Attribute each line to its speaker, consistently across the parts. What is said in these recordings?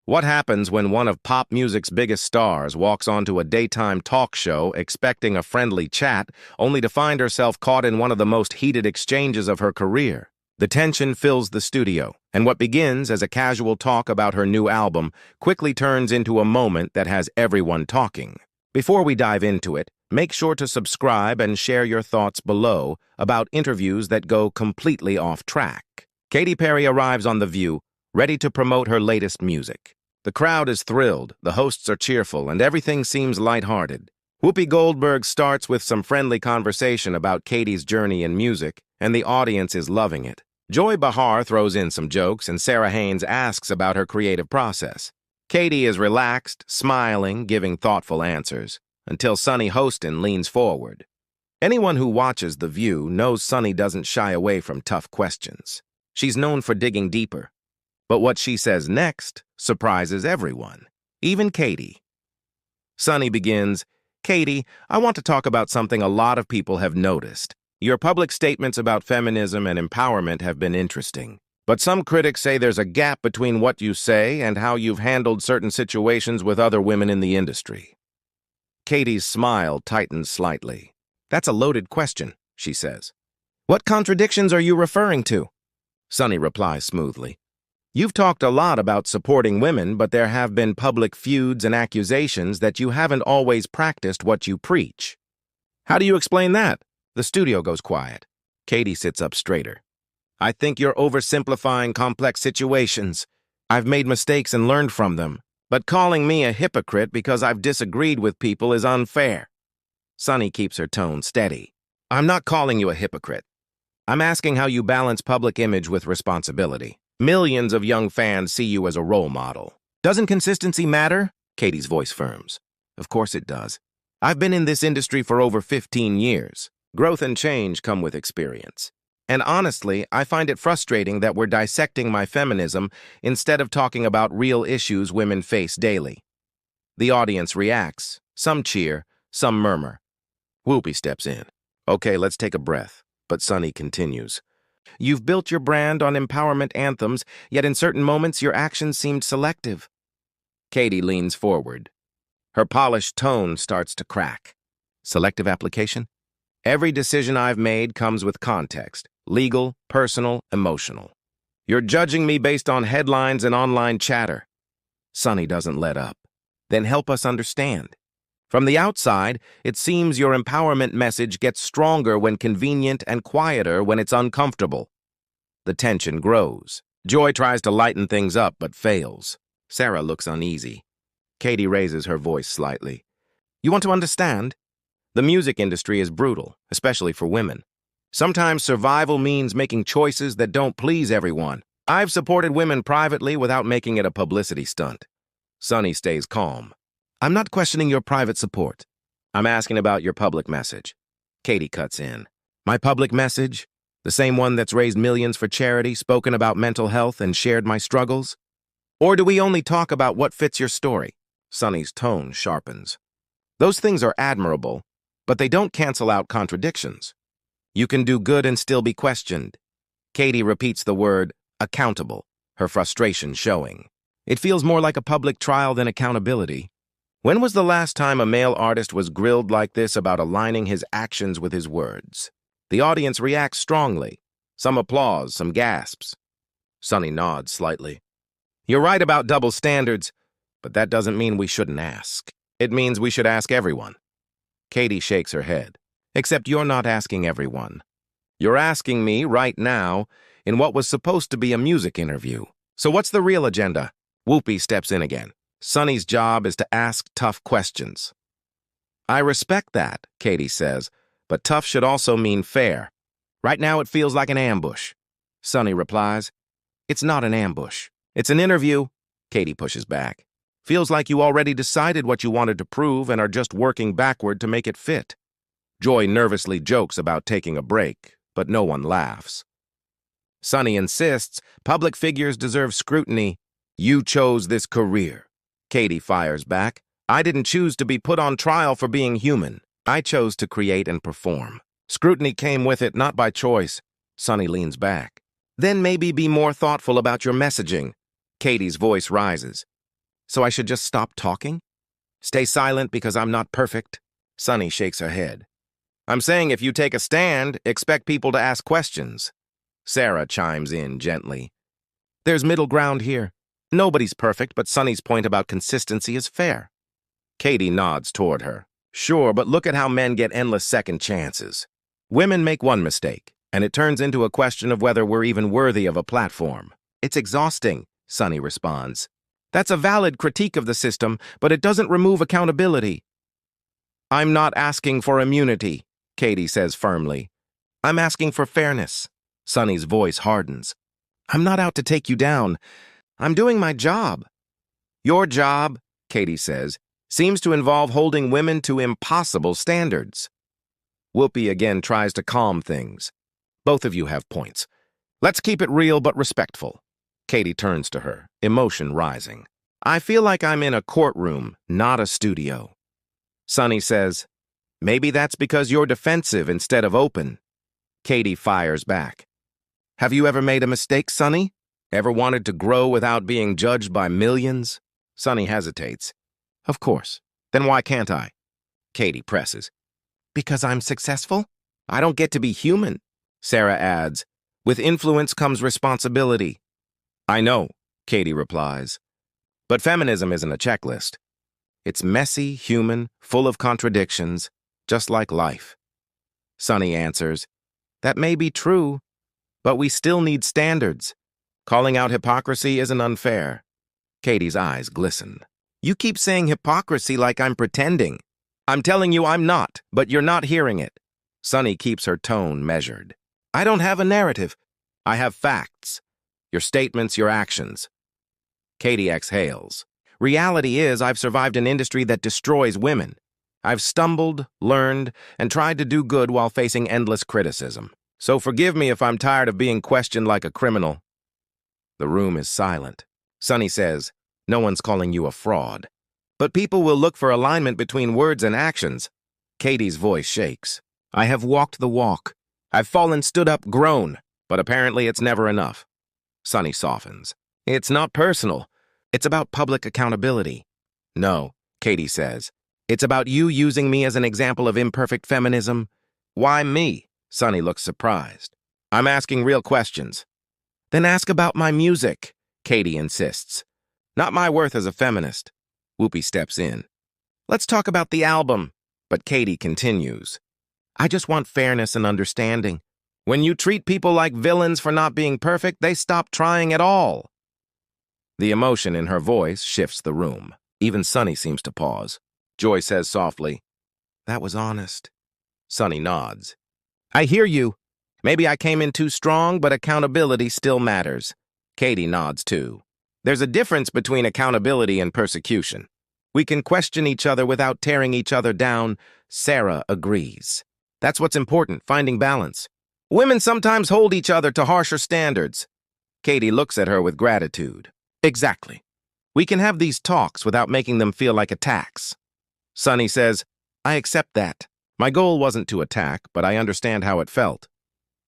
Speaker 1: What happens when one of pop music's biggest stars walks onto a daytime talk show expecting a friendly chat, only to find herself caught in one of the most heated exchanges of her career? The tension fills the studio, and what begins as a casual talk about her new album quickly turns into a moment that has everyone talking. Before we dive into it, make sure to subscribe and share your thoughts below about interviews that go completely off track. Katy Perry arrives on The View, ready to promote her latest music. The crowd is thrilled, the hosts are cheerful, and everything seems lighthearted. Whoopi Goldberg starts with some friendly conversation about Katy's journey in music, and the audience is loving it. Joy Behar throws in some jokes, and Sarah Haynes asks about her creative process. Katy is relaxed, smiling, giving thoughtful answers, until Sunny Hostin leans forward. Anyone who watches The View knows Sunny doesn't shy away from tough questions. She's known for digging deeper. But what she says next surprises everyone, even Katy. Sunny begins, "Katy, I want to talk about something a lot of people have noticed. Your public statements about feminism and empowerment have been interesting. But some critics say there's a gap between what you say and how you've handled certain situations with other women in the industry." Katy's smile tightens slightly. "That's a loaded question," she says. "What contradictions are you referring to?" Sunny replies smoothly. "You've talked a lot about supporting women, but there have been public feuds and accusations that you haven't always practiced what you preach." "How do you explain that?" The studio goes quiet. Katy sits up straighter. "I think you're oversimplifying complex situations. I've made mistakes and learned from them. But calling me a hypocrite because I've disagreed with people is unfair." Sunny keeps her tone steady. "I'm not calling you a hypocrite. I'm asking how you balance public image with responsibility. Millions of young fans see you as a role model. Doesn't consistency matter?" Katy's voice firms. "Of course it does. I've been in this industry for over 15 years. Growth and change come with experience. And honestly, I find it frustrating that we're dissecting my feminism instead of talking about real issues women face daily." The audience reacts. Some cheer, some murmur. Whoopi steps in. "Okay, let's take a breath." But Sunny continues. "You've built your brand on empowerment anthems, yet in certain moments your actions seemed selective." Katy leans forward. Her polished tone starts to crack. "Selective application? Every decision I've made comes with context. Legal, personal, emotional. You're judging me based on headlines and online chatter." Sunny doesn't let up. "Then help us understand. From the outside, it seems your empowerment message gets stronger when convenient and quieter when it's uncomfortable." The tension grows. Joy tries to lighten things up but fails. Sarah looks uneasy. Katy raises her voice slightly. "You want to understand? The music industry is brutal, especially for women. Sometimes survival means making choices that don't please everyone. I've supported women privately without making it a publicity stunt." Sunny stays calm. "I'm not questioning your private support. I'm asking about your public message." Katy cuts in. "My public message? The same one that's raised millions for charity, spoken about mental health, and shared my struggles? Or do we only talk about what fits your story?" Sunny's tone sharpens. "Those things are admirable, but they don't cancel out contradictions. You can do good and still be questioned." Katy repeats the word accountable, her frustration showing. "It feels more like a public trial than accountability. When was the last time a male artist was grilled like this about aligning his actions with his words?" The audience reacts strongly. Some applause, some gasps. Sunny nods slightly. "You're right about double standards, but that doesn't mean we shouldn't ask. It means we should ask everyone." Katy shakes her head. "Except you're not asking everyone. You're asking me right now in what was supposed to be a music interview. So what's the real agenda?" Whoopi steps in again. "Sunny's job is to ask tough questions." "I respect that," Katy says, "but tough should also mean fair. Right now it feels like an ambush." Sunny replies, "It's not an ambush. It's an interview." Katy pushes back. "Feels like you already decided what you wanted to prove and are just working backward to make it fit." Joy nervously jokes about taking a break, but no one laughs. Sunny insists public figures deserve scrutiny. "You chose this career." Katy fires back. "I didn't choose to be put on trial for being human. I chose to create and perform. Scrutiny came with it, not by choice." Sunny leans back. "Then maybe be more thoughtful about your messaging." Katy's voice rises. So I should just stop talking? Stay silent because I'm not perfect? Sunny shakes her head. I'm saying if you take a stand, expect people to ask questions. Sarah chimes in gently. There's middle ground here. Nobody's perfect, but Sunny's point about consistency is fair. Katy nods toward her. Sure, but look at how men get endless second chances. Women make one mistake, and it turns into a question of whether we're even worthy of a platform. It's exhausting, Sunny responds. That's a valid critique of the system, but it doesn't remove accountability. I'm not asking for immunity, Katy says firmly. I'm asking for fairness. Sunny's voice hardens. I'm not out to take you down. I'm doing my job. Your job, Katy says, seems to involve holding women to impossible standards. Whoopi again tries to calm things. Both of you have points. Let's keep it real but respectful. Katy turns to her, emotion rising. I feel like I'm in a courtroom, not a studio. Sunny says, maybe that's because you're defensive instead of open. Katy fires back. Have you ever made a mistake, Sunny? Ever wanted to grow without being judged by millions? Sunny hesitates. Of course. Then why can't I? Katy presses. Because I'm successful? I don't get to be human. Sarah adds, with influence comes responsibility. I know, Katy replies. But feminism isn't a checklist. It's messy, human, full of contradictions, just like life. Sunny answers, that may be true, but we still need standards. Calling out hypocrisy isn't unfair. Katy's eyes glisten. You keep saying hypocrisy like I'm pretending. I'm telling you I'm not, but you're not hearing it. Sunny keeps her tone measured. I don't have a narrative. I have facts. Your statements, your actions. Katy exhales. Reality is I've survived an industry that destroys women. I've stumbled, learned, and tried to do good while facing endless criticism. So forgive me if I'm tired of being questioned like a criminal. The room is silent. Sunny says, no one's calling you a fraud. But people will look for alignment between words and actions. Katy's voice shakes. I have walked the walk. I've fallen, stood up, grown. But apparently it's never enough. Sunny softens. It's not personal. It's about public accountability. No, Katy says. It's about you using me as an example of imperfect feminism. Why me? Sunny looks surprised. I'm asking real questions. Then ask about my music, Katy insists. Not my worth as a feminist. Whoopi steps in. Let's talk about the album. But Katy continues. I just want fairness and understanding. When you treat people like villains for not being perfect, they stop trying at all. The emotion in her voice shifts the room. Even Sunny seems to pause. Joy says softly, that was honest. Sunny nods. I hear you. Maybe I came in too strong, but accountability still matters. Katy nods too. There's a difference between accountability and persecution. We can question each other without tearing each other down. Sarah agrees. That's what's important, finding balance. Women sometimes hold each other to harsher standards. Katy looks at her with gratitude. Exactly. We can have these talks without making them feel like attacks. Sunny says, I accept that. My goal wasn't to attack, but I understand how it felt.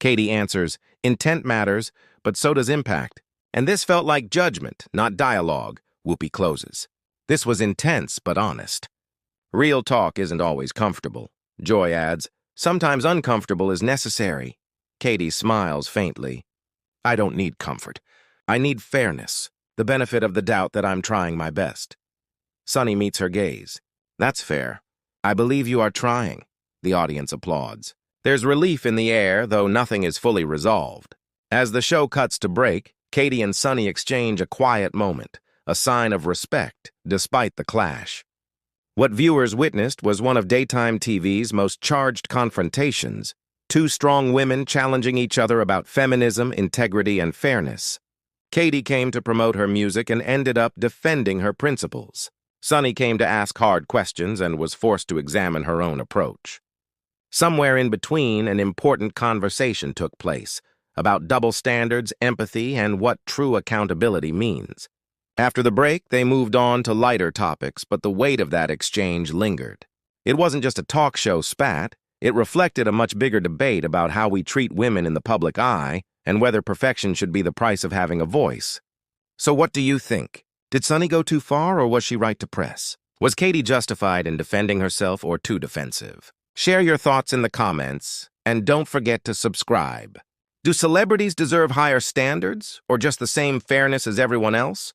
Speaker 1: Katy answers, intent matters, but so does impact. And this felt like judgment, not dialogue. Whoopi closes. This was intense, but honest. Real talk isn't always comfortable. Joy adds, sometimes uncomfortable is necessary. Katy smiles faintly. I don't need comfort. I need fairness, the benefit of the doubt that I'm trying my best. Sunny meets her gaze. That's fair. I believe you are trying. The audience applauds. There's relief in the air, though nothing is fully resolved. As the show cuts to break, Katy and Sunny exchange a quiet moment, a sign of respect, despite the clash. What viewers witnessed was one of daytime TV's most charged confrontations, two strong women challenging each other about feminism, integrity, and fairness. Katy came to promote her music and ended up defending her principles. Sunny came to ask hard questions and was forced to examine her own approach. Somewhere in between, an important conversation took place about double standards, empathy, and what true accountability means. After the break, they moved on to lighter topics, but the weight of that exchange lingered. It wasn't just a talk show spat. It reflected a much bigger debate about how we treat women in the public eye and whether perfection should be the price of having a voice. So what do you think? Did Sunny go too far, or was she right to press? Was Katy justified in defending herself or too defensive? Share your thoughts in the comments, and don't forget to subscribe. Do celebrities deserve higher standards, or just the same fairness as everyone else?